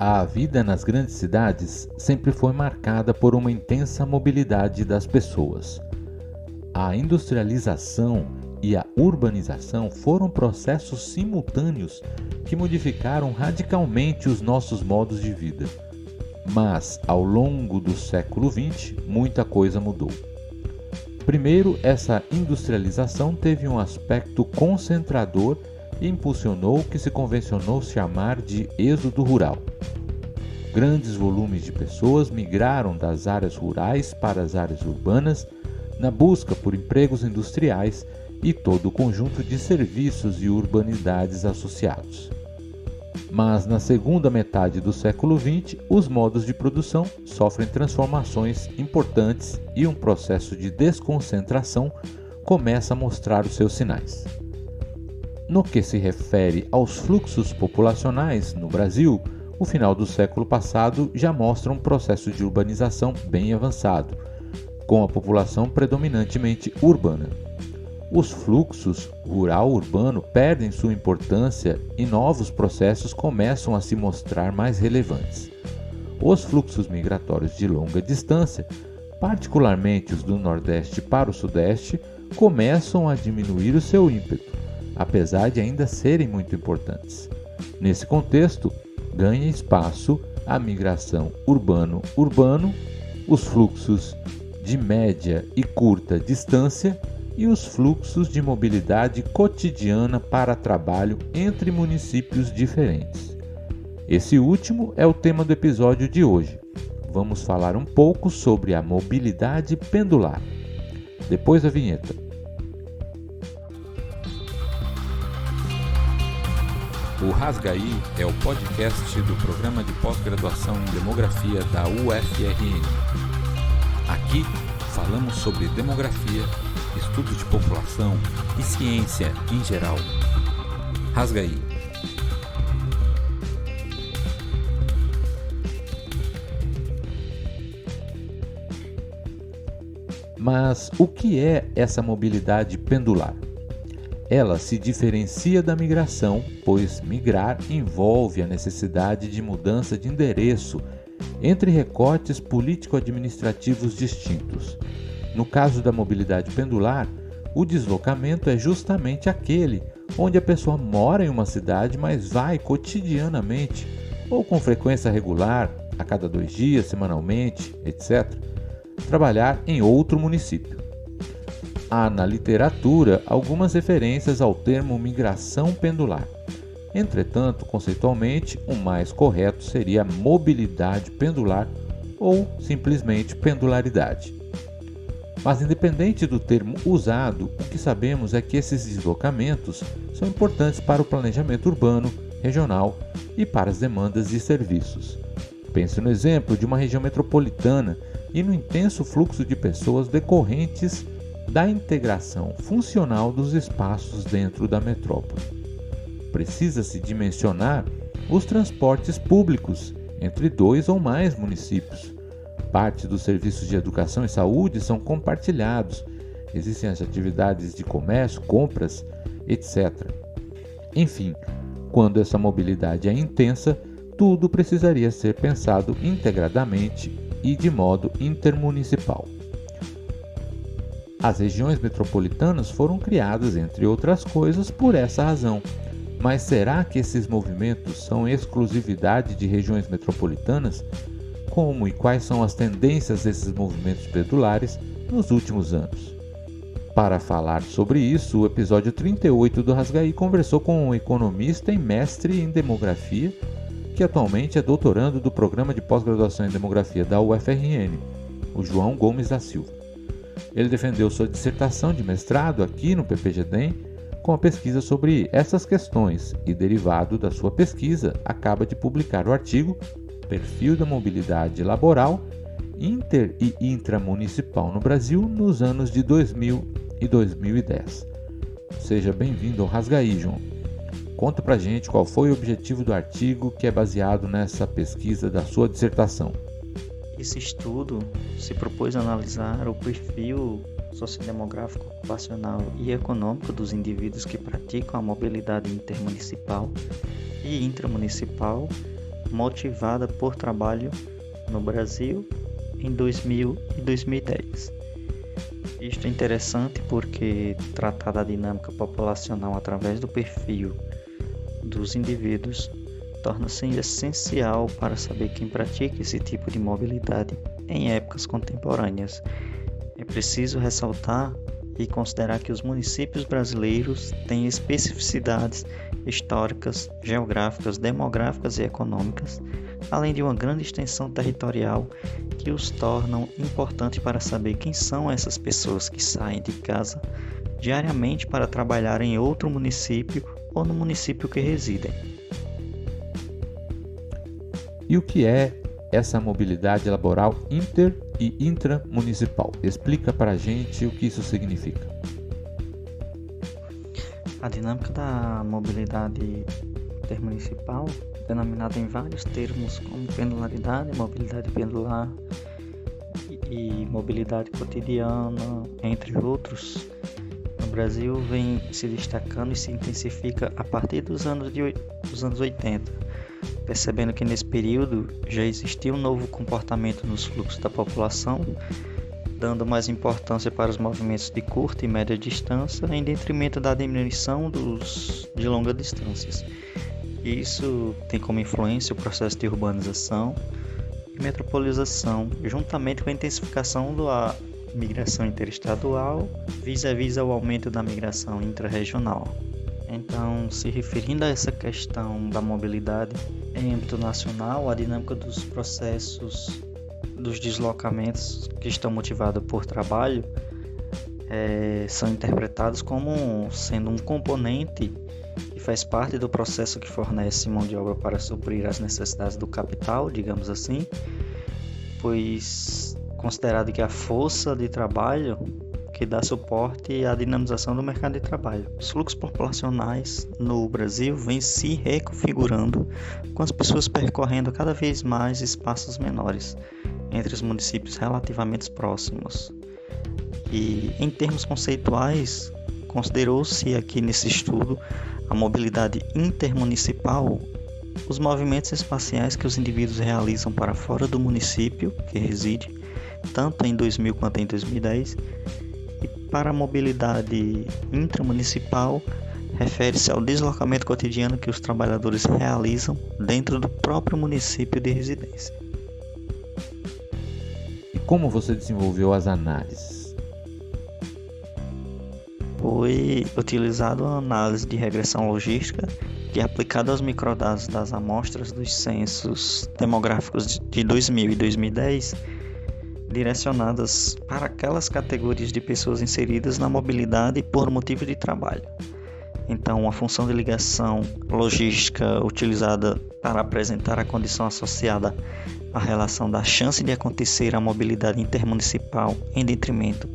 A vida nas grandes cidades sempre foi marcada por uma intensa mobilidade das pessoas. A industrialização e a urbanização foram processos simultâneos que modificaram radicalmente os nossos modos de vida. Mas, ao longo do século XX, muita coisa mudou. Primeiro, essa industrialização teve um aspecto concentrador e impulsionou o que se convencionou chamar de êxodo rural. Grandes volumes de pessoas migraram das áreas rurais para as áreas urbanas na busca por empregos industriais e todo o conjunto de serviços e urbanidades associados. Mas na segunda metade do século XX, os modos de produção sofrem transformações importantes e um processo de desconcentração começa a mostrar os seus sinais. No que se refere aos fluxos populacionais no Brasil, o final do século passado já mostra um processo de urbanização bem avançado, com a população predominantemente urbana. Os fluxos rural-urbano perdem sua importância e novos processos começam a se mostrar mais relevantes. Os fluxos migratórios de longa distância, particularmente os do Nordeste para o Sudeste, começam a diminuir o seu ímpeto, apesar de ainda serem muito importantes. Nesse contexto, ganha espaço a migração urbano-urbano, os fluxos de média e curta distância e os fluxos de mobilidade cotidiana para trabalho entre municípios diferentes. Esse último é o tema do episódio de hoje. Vamos falar um pouco sobre a mobilidade pendular. Depois da vinheta. O Rasgaí é o podcast do programa de pós-graduação em Demografia da UFRN. Aqui falamos sobre demografia, estudos de população e ciência em geral. Rasgaí. Mas o que é essa mobilidade pendular? Ela se diferencia da migração, pois migrar envolve a necessidade de mudança de endereço entre recortes político-administrativos distintos. No caso da mobilidade pendular, o deslocamento é justamente aquele onde a pessoa mora em uma cidade, mas vai cotidianamente ou com frequência regular, a cada 2 dias, semanalmente, etc., trabalhar em outro município. Há na literatura algumas referências ao termo migração pendular. Entretanto, conceitualmente, o mais correto seria mobilidade pendular ou simplesmente pendularidade. Mas independente do termo usado, o que sabemos é que esses deslocamentos são importantes para o planejamento urbano, regional e para as demandas de serviços. Pense no exemplo de uma região metropolitana e no intenso fluxo de pessoas decorrentes da integração funcional dos espaços dentro da metrópole. Precisa-se dimensionar os transportes públicos entre 2 ou mais municípios. Parte dos serviços de educação e saúde são compartilhados. Existem as atividades de comércio, compras, etc. Enfim, quando essa mobilidade é intensa, tudo precisaria ser pensado integradamente e de modo intermunicipal. As regiões metropolitanas foram criadas, entre outras coisas, por essa razão. Mas será que esses movimentos são exclusividade de regiões metropolitanas? Como e quais são as tendências desses movimentos pendulares nos últimos anos? Para falar sobre isso, o episódio 38 do Rasgaí conversou com um economista e mestre em demografia, que atualmente é doutorando do programa de pós-graduação em demografia da UFRN, o João Gomes da Silva. Ele defendeu sua dissertação de mestrado aqui no PPG-DEM com a pesquisa sobre essas questões e, derivado da sua pesquisa, acaba de publicar o artigo Perfil da Mobilidade Laboral Inter- e Intramunicipal no Brasil nos anos de 2000 e 2010. Seja bem-vindo ao Rasgaí, João. Conta pra gente qual foi o objetivo do artigo que é baseado nessa pesquisa da sua dissertação. Esse estudo se propôs analisar o perfil sociodemográfico, ocupacional e econômico dos indivíduos que praticam a mobilidade intermunicipal e intramunicipal motivada por trabalho no Brasil em 2000 e 2010. Isto é interessante porque tratar da dinâmica populacional através do perfil dos indivíduos torna-se essencial para saber quem pratica esse tipo de mobilidade em épocas contemporâneas. É preciso ressaltar e considerar que os municípios brasileiros têm especificidades históricas, geográficas, demográficas e econômicas, além de uma grande extensão territorial que os tornam importantes para saber quem são essas pessoas que saem de casa diariamente para trabalhar em outro município ou no município que residem. E o que é essa mobilidade laboral inter e intramunicipal? Explica para a gente o que isso significa. A dinâmica da mobilidade intermunicipal, denominada em vários termos como pendularidade, mobilidade pendular e mobilidade cotidiana, entre outros, no Brasil vem se destacando e se intensifica a partir dos anos 80, percebendo que nesse período já existia um novo comportamento nos fluxos da população, dando mais importância para os movimentos de curta e média distância, em detrimento da diminuição de longas distâncias. Isso tem como influência o processo de urbanização e metropolização, juntamente com a intensificação da migração interestadual, vis-à-vis ao aumento da migração intrarregional. Então, se referindo a essa questão da mobilidade em âmbito nacional, a dinâmica dos processos dos deslocamentos que estão motivados por trabalho são interpretados como sendo um componente que faz parte do processo que fornece mão de obra para suprir as necessidades do capital, digamos assim, pois considerado que a força de trabalho que dá suporte à dinamização do mercado de trabalho. Os fluxos populacionais no Brasil vêm se reconfigurando, com as pessoas percorrendo cada vez mais espaços menores entre os municípios relativamente próximos. E, em termos conceituais, considerou-se aqui nesse estudo a mobilidade intermunicipal, os movimentos espaciais que os indivíduos realizam para fora do município que reside, tanto em 2000 quanto em 2010, e para a mobilidade intramunicipal, refere-se ao deslocamento cotidiano que os trabalhadores realizam dentro do próprio município de residência. E como você desenvolveu as análises? Foi utilizado a análise de regressão logística, que é aplicada aos microdados das amostras dos censos demográficos de 2000 e 2010, direcionadas para aquelas categorias de pessoas inseridas na mobilidade por motivo de trabalho. Então, a função de ligação logística utilizada para apresentar a condição associada à relação da chance de acontecer a mobilidade intermunicipal em detrimento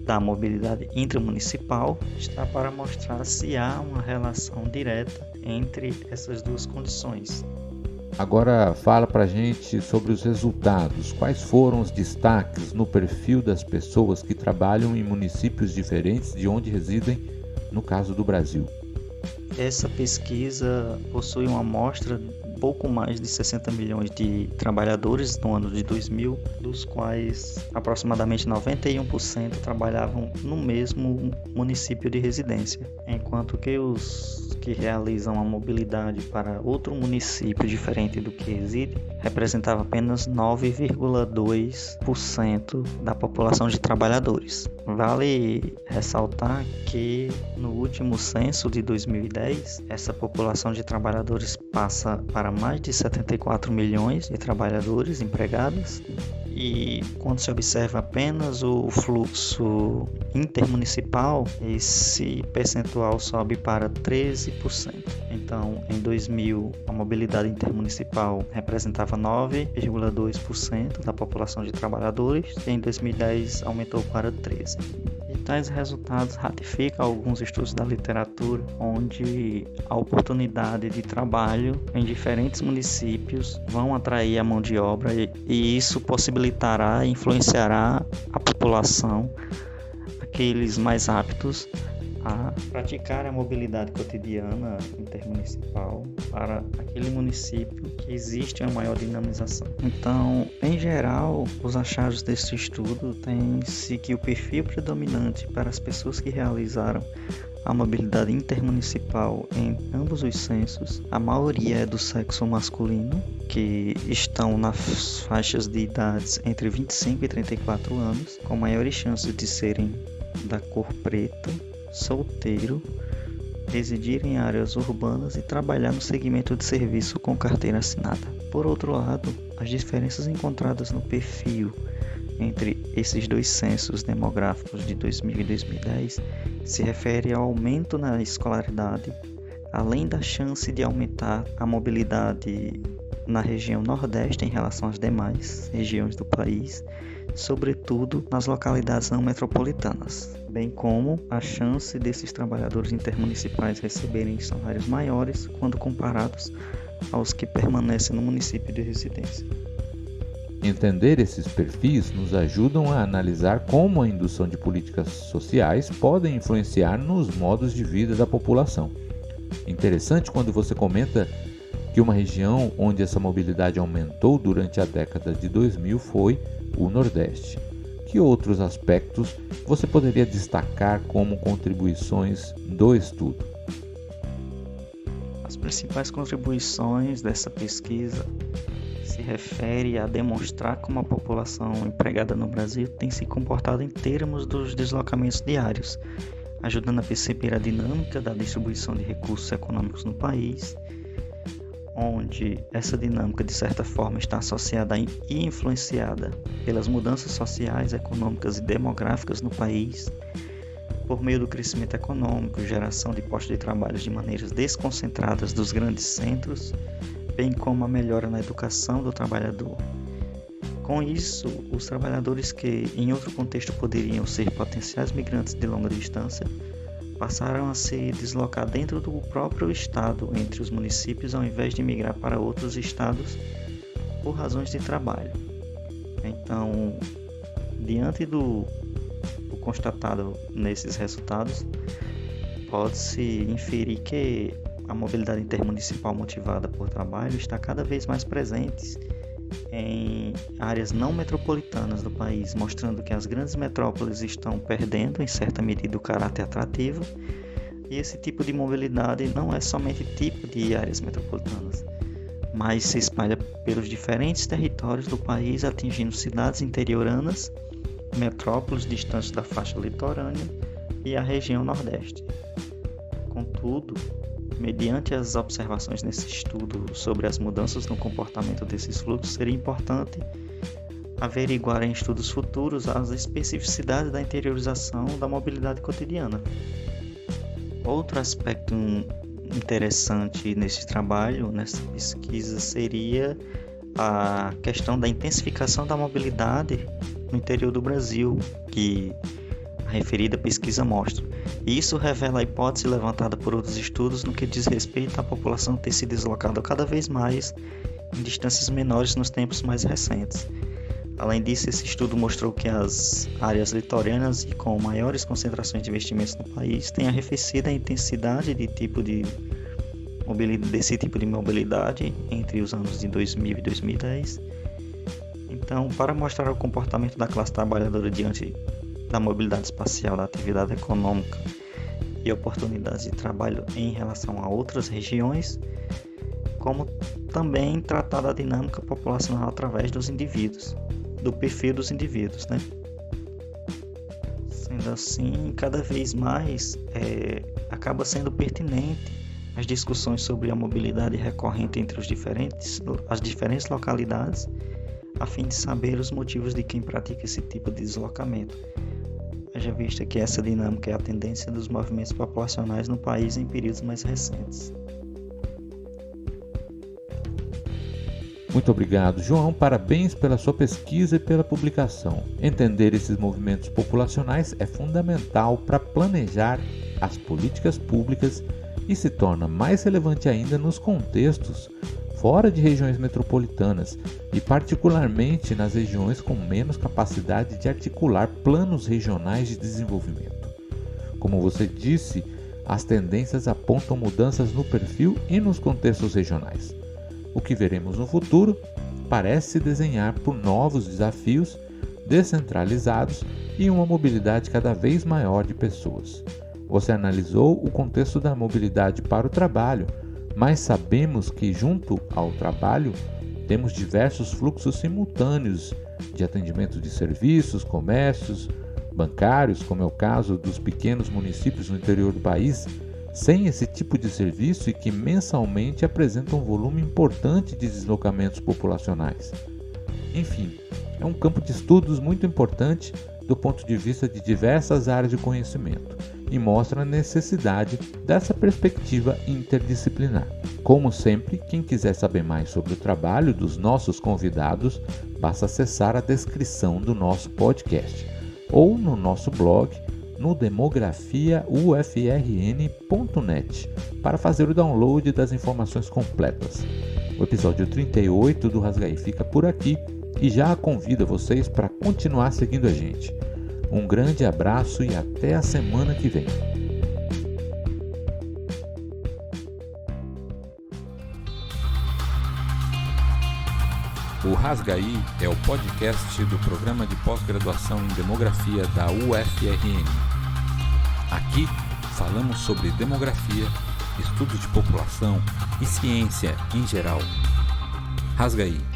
da mobilidade intramunicipal está para mostrar se há uma relação direta entre essas duas condições. Agora fala pra gente sobre os resultados. Quais foram os destaques no perfil das pessoas que trabalham em municípios diferentes de onde residem, no caso do Brasil? Essa pesquisa possui uma amostra pouco mais de 60 milhões de trabalhadores no ano de 2000, dos quais aproximadamente 91% trabalhavam no mesmo município de residência, enquanto que os que realizam a mobilidade para outro município diferente do que reside representava apenas 9,2% da população de trabalhadores. Vale ressaltar que no último censo de 2010, essa população de trabalhadores passa para mais de 74 milhões de trabalhadores empregados, e quando se observa apenas o fluxo intermunicipal, esse percentual sobe para 13%. Então, em 2000, a mobilidade intermunicipal representava 9,2% da população de trabalhadores, e em 2010 aumentou para 13%. E tais resultados ratificam alguns estudos da literatura, onde a oportunidade de trabalho em diferentes municípios vão atrair a mão de obra, e isso possibilitará e influenciará a população, aqueles mais aptos, a praticar a mobilidade cotidiana intermunicipal para aquele município que existe uma maior dinamização. Então, em geral, os achados deste estudo têm-se que o perfil predominante para as pessoas que realizaram a mobilidade intermunicipal em ambos os censos, a maioria é do sexo masculino, que estão nas faixas de idades entre 25 e 34 anos, com maiores chances de serem da cor preta, solteiro, residir em áreas urbanas e trabalhar no segmento de serviço com carteira assinada. Por outro lado, as diferenças encontradas no perfil entre esses dois censos demográficos de 2000 e 2010 se refere ao aumento na escolaridade, além da chance de aumentar a mobilidade na região Nordeste em relação às demais regiões do país, sobretudo nas localidades não metropolitanas, bem como a chance desses trabalhadores intermunicipais receberem salários maiores quando comparados aos que permanecem no município de residência. Entender esses perfis nos ajudam a analisar como a indução de políticas sociais podem influenciar nos modos de vida da população. Interessante quando você comenta que uma região onde essa mobilidade aumentou durante a década de 2000 foi o Nordeste. Que outros aspectos você poderia destacar como contribuições do estudo? As principais contribuições dessa pesquisa se refere a demonstrar como a população empregada no Brasil tem se comportado em termos dos deslocamentos diários, ajudando a perceber a dinâmica da distribuição de recursos econômicos no país, onde essa dinâmica de certa forma está associada e influenciada pelas mudanças sociais, econômicas e demográficas no país, por meio do crescimento econômico, geração de postos de trabalho de maneiras desconcentradas dos grandes centros, bem como a melhora na educação do trabalhador. Com isso, os trabalhadores que, em outro contexto, poderiam ser potenciais migrantes de longa distância, passaram a se deslocar dentro do próprio estado, entre os municípios, ao invés de migrar para outros estados por razões de trabalho. Então, diante do constatado nesses resultados, pode-se inferir que a mobilidade intermunicipal motivada por trabalho está cada vez mais presente em áreas não metropolitanas do país, mostrando que as grandes metrópoles estão perdendo, em certa medida, o caráter atrativo, e esse tipo de mobilidade não é somente tipo de áreas metropolitanas, mas se espalha pelos diferentes territórios do país, atingindo cidades interioranas, metrópoles distantes da faixa litorânea e a região Nordeste. Contudo, mediante as observações nesse estudo sobre as mudanças no comportamento desses fluxos, seria importante averiguar em estudos futuros as especificidades da interiorização da mobilidade cotidiana. Outro aspecto interessante nesse trabalho, nessa pesquisa, seria a questão da intensificação da mobilidade no interior do Brasil, que a referida pesquisa mostra. E isso revela a hipótese levantada por outros estudos no que diz respeito à população ter se deslocado cada vez mais em distâncias menores nos tempos mais recentes. Além disso, esse estudo mostrou que as áreas litorâneas e com maiores concentrações de investimentos no país têm arrefecido a intensidade desse tipo de mobilidade entre os anos de 2000 e 2010. Então, para mostrar o comportamento da classe trabalhadora diante da mobilidade espacial da atividade econômica e oportunidades de trabalho em relação a outras regiões, como também tratar da dinâmica populacional através dos indivíduos, do perfil dos indivíduos, né? Sendo assim, cada vez mais acaba sendo pertinente as discussões sobre a mobilidade recorrente entre as diferentes localidades, a fim de saber os motivos de quem pratica esse tipo de deslocamento. Haja vista que essa dinâmica é a tendência dos movimentos populacionais no país em períodos mais recentes. Muito obrigado, João. Parabéns pela sua pesquisa e pela publicação. Entender esses movimentos populacionais é fundamental para planejar as políticas públicas e se torna mais relevante ainda nos contextos fora de regiões metropolitanas e particularmente nas regiões com menos capacidade de articular planos regionais de desenvolvimento. Como você disse, as tendências apontam mudanças no perfil e nos contextos regionais. O que veremos no futuro parece desenhar por novos desafios descentralizados e uma mobilidade cada vez maior de pessoas. Você analisou o contexto da mobilidade para o trabalho, mas sabemos que, junto ao trabalho, temos diversos fluxos simultâneos de atendimento de serviços, comércios, bancários, como é o caso dos pequenos municípios no interior do país, sem esse tipo de serviço e que mensalmente apresentam um volume importante de deslocamentos populacionais. Enfim, é um campo de estudos muito importante do ponto de vista de diversas áreas de conhecimento e mostra a necessidade dessa perspectiva interdisciplinar. Como sempre, quem quiser saber mais sobre o trabalho dos nossos convidados, basta acessar a descrição do nosso podcast ou no nosso blog no demografiaufrn.net para fazer o download das informações completas. O episódio 38 do Rasgaí fica por aqui e já convido vocês para continuar seguindo a gente. Um grande abraço e até a semana que vem. O Rasgaí é o podcast do programa de pós-graduação em demografia da UFRN. Aqui falamos sobre demografia, estudos de população e ciência em geral. Rasgaí.